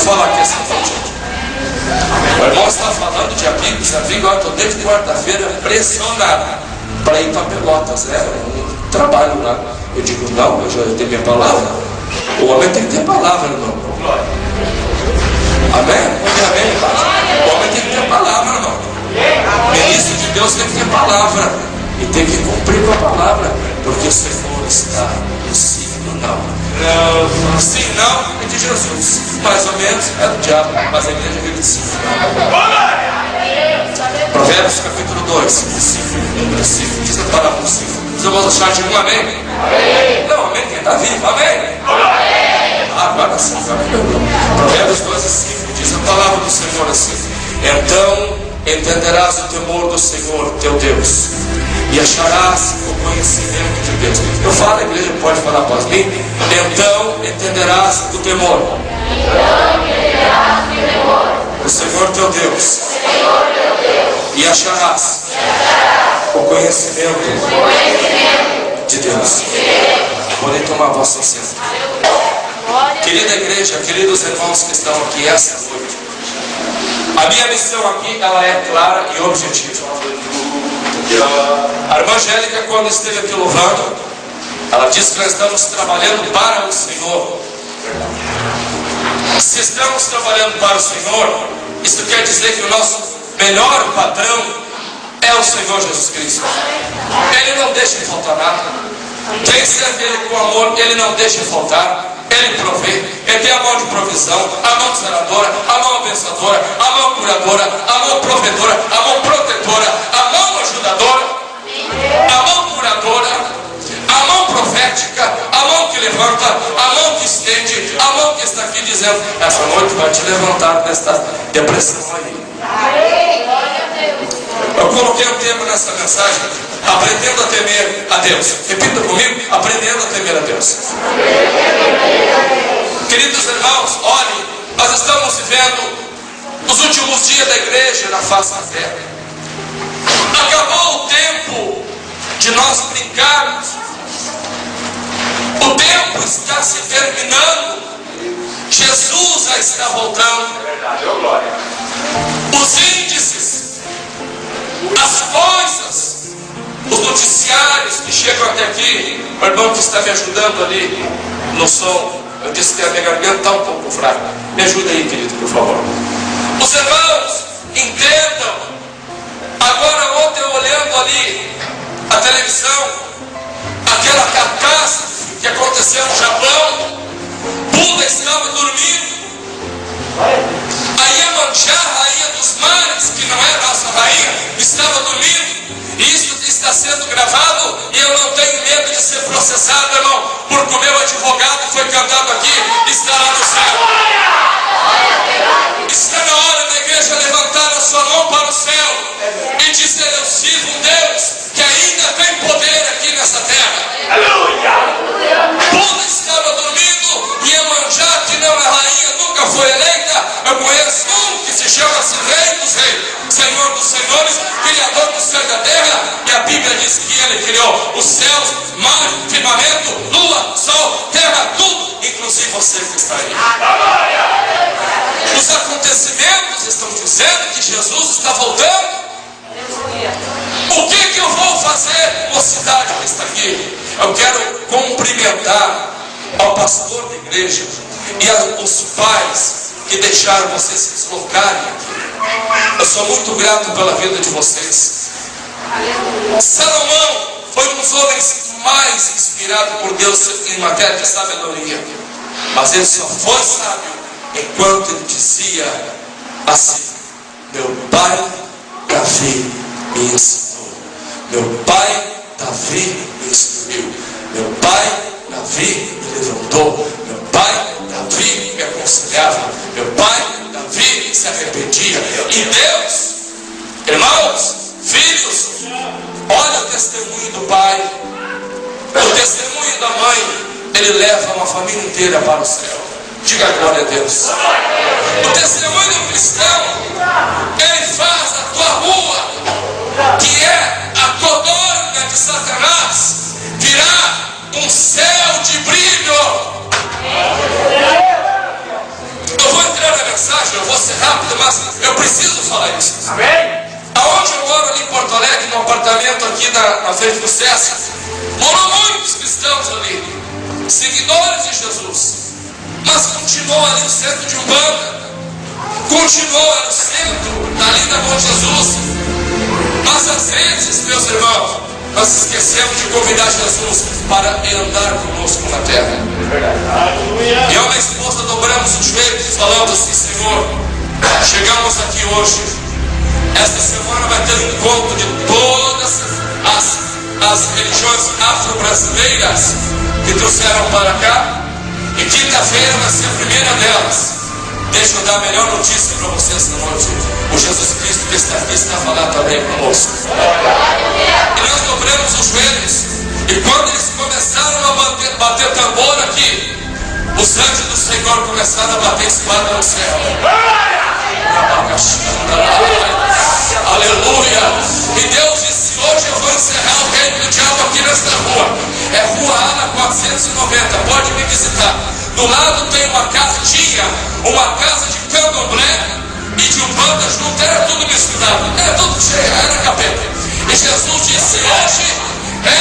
falar aqui essa noite. O irmão está falando de amigos. Amigo, eu estou desde quarta-feira pressionado para ir para Pelotas, né? Um trabalho lá. Eu digo, não, eu já tenho minha palavra. O homem tem que ter palavra, irmão. Amém? Amém, Pai? O homem tem que ter palavra, irmão. Ministro de Deus tem que ter palavra. E tem que cumprir com a palavra. Porque o Senhor está no sim ou não. Sim, não, é de Jesus. Mais ou menos é do diabo. Mas a igreja vive de sim. Provérbios capítulo 2. Sim, diz a palavra do sim. Os irmãos acharam de um amém? Amém? Não, amém, quem está vivo, amém? Amém? Agora sim, amém. Provérbios 2 e 5 diz a palavra do Senhor assim: então entenderás o temor do Senhor teu Deus, e acharás o conhecimento de Deus. Eu falo, a igreja pode falar após mim. Então entenderás o temor. O Senhor teu Deus. E acharás o conhecimento de Deus. Podem tomar a vossa licença. Querida igreja, queridos irmãos que estão aqui esta noite, a minha missão aqui, ela é clara e objetiva. A irmã Angélica, quando esteve aqui louvando, ela disse que nós estamos trabalhando para o Senhor. Se estamos trabalhando para o Senhor, isso quer dizer que o nosso melhor patrão é o Senhor Jesus Cristo. Ele não deixa faltar nada. Quem serve Ele com amor, Ele não deixa faltar. Ele provê, Ele tem a mão de provisão, a mão saradora, a mão abençoadora, a mão curadora, a mão provedora, a mão protetora, a mão ajudadora, a mão curadora, a mão profética, a mão que levanta, a mão que estende, a mão que está aqui dizendo: essa noite vai te levantar desta depressão aí. Eu coloquei um tema nessa mensagem: aprendendo a temer a Deus. Repita comigo: aprendendo a temer a Deus. Queridos irmãos, olhem, nós estamos vivendo os últimos dias da igreja na face da terra. Acabou o tempo de nós brincarmos. O tempo está se terminando. Jesus já está voltando. Os índices, as coisas, os noticiários que chegam até aqui. O irmão que está me ajudando ali no som, eu disse que a minha garganta está um pouco fraca. Me ajuda aí, querido, por favor. Os irmãos entendam. Agora, ontem eu olhando ali a televisão, aquela catástrofe que aconteceu no Japão, Buda estava dormindo. A Iemanjá, rainha dos mares, que não é nossa rainha, estava dormindo. Isso está sendo gravado e eu não tenho medo de ser processado, irmão, porque o meu advogado foi cantado aqui, está lá no céu. Está na hora da igreja levantar a sua mão para o céu e dizer: eu sirvo um Deus que ainda tem poder aqui nessa terra. Aleluia! Buda estava dormindo e Iemanjá, que não é rainha, nunca foi eleita. Eu conheço um que se chama Rei dos Reis, Senhor dos Senhores, Criador do céu e da terra. E a Bíblia diz que Ele criou os céus, mar, firmamento, lua, sol, terra, tudo, inclusive você que está aí. Os acontecimentos estão dizendo que Jesus está voltando. O que eu vou fazer, mocidade que está aqui? Eu quero cumprimentar ao pastor da igreja e aos pais que deixaram vocês se deslocarem aqui. Eu sou muito grato pela vida de vocês. Salomão foi um dos homens mais inspirados por Deus em matéria de sabedoria, mas ele só foi sábio enquanto ele dizia assim: meu pai Davi me ensinou, meu pai Davi me instruiu, meu pai Davi me levantou, meu pai Davi me aconselhava, meu pai Davi se arrependia. E Deus, irmãos, filhos, olha o testemunho do pai, o testemunho da mãe, ele leva uma família inteira para o céu. Diga glória a Deus. O testemunho do cristão, ele faz a tua rua, que é a codorna de Satanás, virar um céu de brilho. Eu vou entrar mensagem, eu vou ser rápido, mas eu preciso falar isso. Amém? Aonde eu moro ali em Porto Alegre, num apartamento aqui na frente do SESC, moram muitos cristãos ali, seguidores de Jesus, mas continuou ali no centro de Umbanda, continuou ali no centro, ali da Bom Jesus. Mas às vezes, meus irmãos, nós esquecemos de convidar Jesus para andar conosco na terra. E eu e a esposa dobramos os joelhos e falamos assim: Senhor, chegamos aqui hoje. Esta semana vai ter um encontro de todas as religiões afro-brasileiras que trouxeram para cá. E quinta-feira vai ser a primeira delas. Deixa eu dar a melhor notícia para vocês esta noite. O Jesus Cristo que está aqui está a falar também conosco. E nós dobramos os joelhos. E quando eles começaram a bater tambor aqui, os anjos do Senhor começaram a bater espada no céu. Aleluia! E Deus disse: hoje eu vou encerrar o reino do diabo aqui nesta rua. É Rua Ana 490, pode me visitar. Do lado tem uma casa, tinha uma casa de candomblé e de umbanda junto, era tudo misturado, era tudo cheio, era capeta. E Jesus disse: hoje,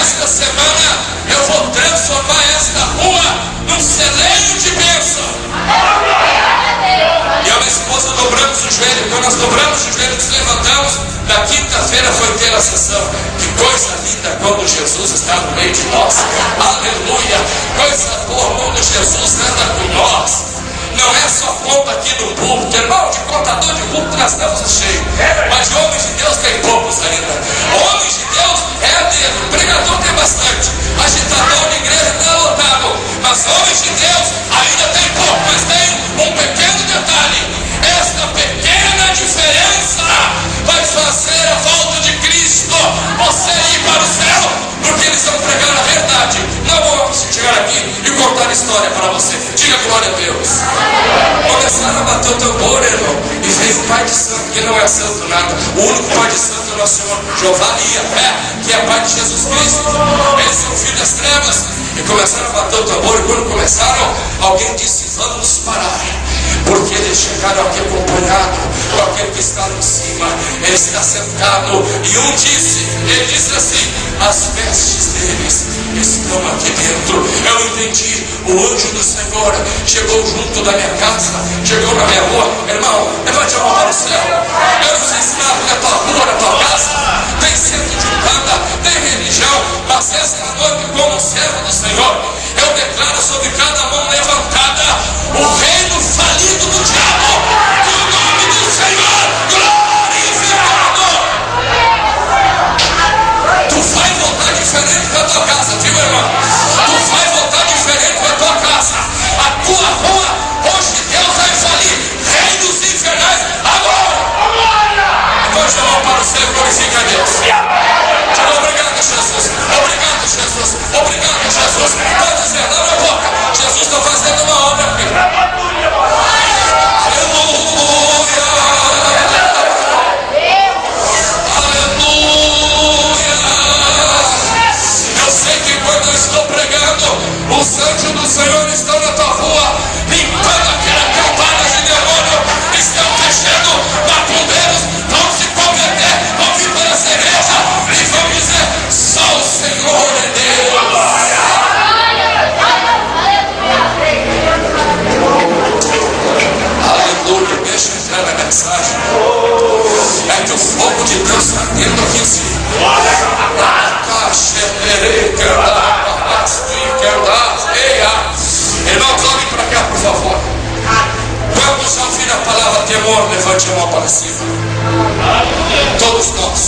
esta semana, eu vou transformar esta rua num celeiro de bênção. E eu e minha esposa dobramos o joelho. Quando nós dobramos o joelho, nos levantamos. Na quinta-feira foi ter a sessão. Que coisa linda quando Jesus está no meio de nós. Aleluia! Coisa boa quando Jesus anda com nós. Não é só conta aqui no púlpito, irmão. De contador de púlpito nós estamos cheios. Mas de homens de Deus tem poucos ainda. Homens de Deus é dedo. Pregador tem bastante. Agitador de igreja está lotado. Mas homens de Deus ainda tem pouco. Mas tem um pequeno detalhe. Esta pequena diferença vai fazer a volta de Cristo você ir para o céu, porque eles vão pregar a verdade. Não vamos chegar aqui e contar a história para você. Diga glória a Deus. Começaram a bater o tambor, irmão, e veio o pai de santo, que não é santo nada. O único pai de santo é o nosso Senhor Jeová Iavé, que é pai de Jesus Cristo. Eles são filhos das trevas. E começaram a bater o tambor. E quando começaram, alguém disse: vamos parar, porque eles chegaram aqui acompanhado com aquele que está lá em cima. Ele está sentado. E um disse, ele disse assim: as vestes deles estão aqui dentro. Eu entendi. O anjo do Senhor chegou junto da minha casa, chegou na minha rua. Irmão, levante a mão para o céu. Eu não sei se na tua rua, na tua casa tem centro de umbanda, tem religião, mas esta noite, como servo do Senhor, eu declaro sobre cada mão levantada o reino falido do diabo, no nome do Senhor glorificado. Tu vai voltar diferente para a tua casa, viu, irmão? Tu vai voltar diferente para a tua casa. A tua rua, hoje Deus vai falir reinos infernais agora. Levante a mão para o céu e glorifica a Deus. Diga obrigado, Jesus. Obrigado, Jesus. Obrigado, Jesus. Pode dizer, abre a boca. Jesus está fazendo uma obra aqui. Aleluia. Aleluia. Eu sei que quando eu estou pregando, os anjos do Senhor estão na tua rua, limpando aquela campada de demônio, estão fechando macumbeiros, vão se converter, vão vir para essa igreja e vão dizer: só o Senhor é Deus. Aleluia. Deixa eu entrar na mensagem. É que o fogo de Deus está dentro aqui em cima. Irmãos, olhem para cá, por favor. Quando já ouvir a palavra temor, levante a mão para cima. Todos nós.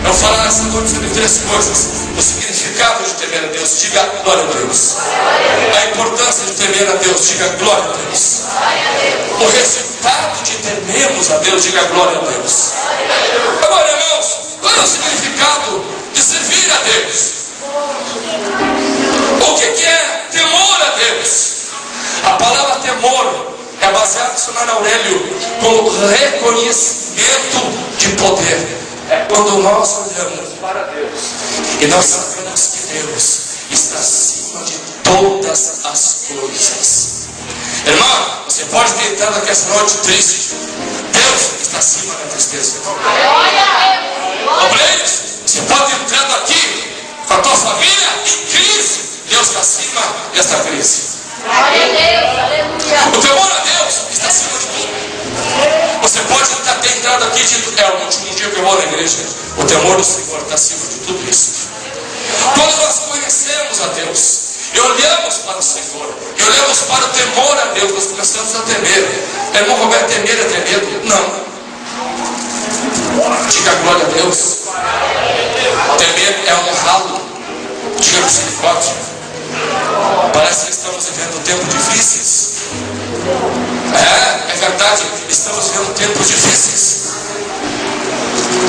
Eu vou falar nessa noite sobre três coisas: o significado de temer a Deus, diga glória a Deus. A importância de temer a Deus, diga glória a Deus. O resultado de temermos a Deus, diga glória a Deus. Agora, irmãos, qual é o significado de servir a Deus? O que é temor a Deus? A palavra temor é baseada em Marco Aurélio como reconhecimento de poder. É quando nós olhamos para Deus e nós sabemos que Deus está acima de todas as coisas. Irmão, você pode ter entrado aqui essa noite triste. Deus está acima da tristeza. Obreiros, você pode ter entrado aqui com a tua família em crise. Deus está acima dessa crise. O temor a Deus está acima de tudo. Você pode ter entrado aqui e dito: é o último dia que eu vou na igreja. O temor do Senhor está acima de tudo isso. Quando nós conhecemos a Deus e olhamos para o Senhor, e olhamos para o temor a Deus, nós começamos a temer. Irmão Roberto, temer é ter medo? Não. Diga glória a Deus. Temer é honrá-lo. Diga misericórdia. Parece que estamos vivendo tempos difíceis. É verdade, estamos vivendo tempos difíceis.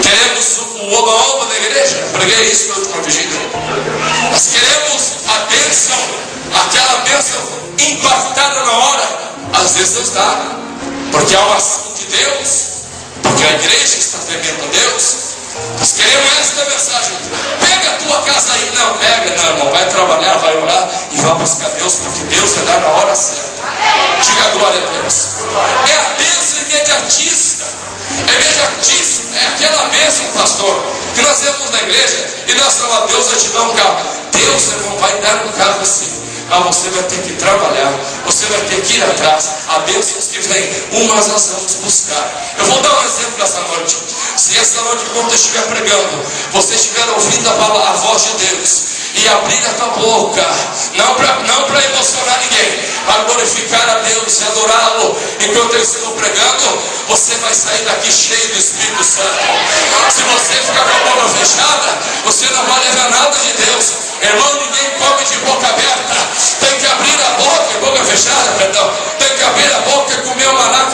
Queremos o oba-oba da igreja. Preguei isso na última vigília. Nós queremos a bênção, aquela bênção impactada na hora. Às vezes não dá, porque há uma ação de Deus, porque a igreja está temendo a Deus. Nós queremos esta mensagem. Pega a tua casa aí. Não, pega, não, irmão. Vai trabalhar, vai orar e vai buscar Deus, porque Deus vai dar na hora certa. Diga glória a Deus. É a bênção imediatista. É imediatista. É aquela bênção, pastor, que nós vemos na igreja e nós falamos: Deus vai te dar um carro. Deus, irmão, vai dar um carro assim. Mas você vai ter que trabalhar, você vai ter que ir atrás. Há bênçãos que vêm, umas nós vamos buscar. Eu vou dar um exemplo essa noite. Se essa noite, quando eu estiver pregando, você estiver ouvindo a voz de Deus e abrir a tua boca, não para emocionar ninguém, para glorificar a Deus e adorá-lo enquanto eu estou pregando, você vai sair daqui cheio do Espírito Santo. Se você ficar com a boca fechada, você não vai levar nada de Deus. Irmão, ninguém come de boca aberta. Tem que abrir a boca, boca fechada, perdão. Tem que abrir a boca e comer o maná